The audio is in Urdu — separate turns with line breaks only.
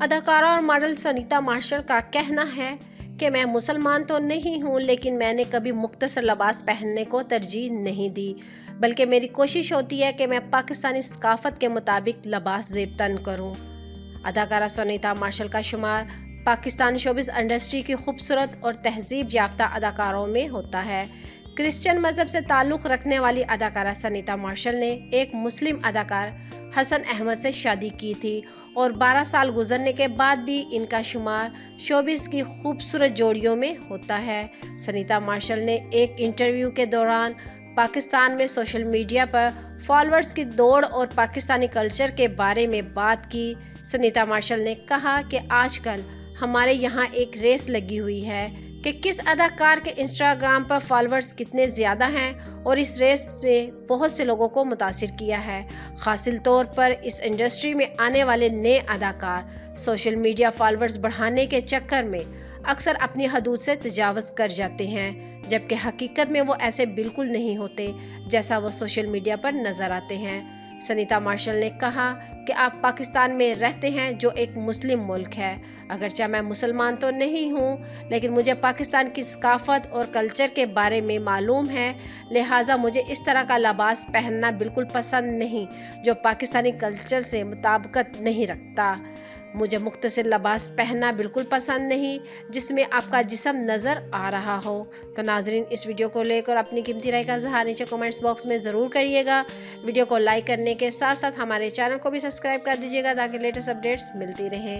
اداکارہ اور ماڈل سنیتا مارشل کا کہنا ہے کہ میں مسلمان تو نہیں ہوں، لیکن میں نے کبھی مختصر لباس پہننے کو ترجیح نہیں دی، بلکہ میری کوشش ہوتی ہے کہ میں پاکستانی ثقافت کے مطابق لباس زیب تن کروں۔ اداکارہ سنیتا مارشل کا شمار پاکستانی شوبز انڈسٹری کی خوبصورت اور تہذیب یافتہ اداکاروں میں ہوتا ہے۔ کرسچن مذہب سے تعلق رکھنے والی اداکارہ سنیتا مارشل نے ایک مسلم اداکار حسن احمد سے شادی کی تھی اور 12 سال گزرنے کے بعد بھی ان کا شمار شوبز کی خوبصورت جوڑیوں میں ہوتا ہے۔ سنیتا مارشل نے ایک انٹرویو کے دوران پاکستان میں سوشل میڈیا پر فالوورز کی دوڑ اور پاکستانی کلچر کے بارے میں بات کی۔ سنیتا مارشل نے کہا کہ آج کل ہمارے یہاں ایک ریس لگی ہوئی ہے کہ کس اداکار کے انسٹاگرام پر فالوورز کتنے زیادہ ہیں، اور اس ریس نے بہت سے لوگوں کو متاثر کیا ہے۔ خاص طور پر اس انڈسٹری میں آنے والے نئے اداکار سوشل میڈیا فالوورز بڑھانے کے چکر میں اکثر اپنی حدود سے تجاوز کر جاتے ہیں، جبکہ حقیقت میں وہ ایسے بالکل نہیں ہوتے جیسا وہ سوشل میڈیا پر نظر آتے ہیں۔ سنیتا مارشل نے کہا کہ آپ پاکستان میں رہتے ہیں جو ایک مسلم ملک ہے۔ اگرچہ میں مسلمان تو نہیں ہوں، لیکن مجھے پاکستان کی ثقافت اور کلچر کے بارے میں معلوم ہے، لہٰذا مجھے اس طرح کا لباس پہننا بالکل پسند نہیں جو پاکستانی کلچر سے مطابقت نہیں رکھتا۔ مجھے مختصر لباس پہننا بالکل پسند نہیں جس میں آپ کا جسم نظر آ رہا ہو۔ تو ناظرین، اس ویڈیو کو لے کر اپنی قیمتی رائے کا اظہار نیچے کمنٹس باکس میں ضرور کریے گا۔ ویڈیو کو لائک کرنے کے ساتھ ساتھ ہمارے چینل کو بھی سبسکرائب کر دیجیے گا تاکہ لیٹسٹ اپڈیٹس ملتی رہیں۔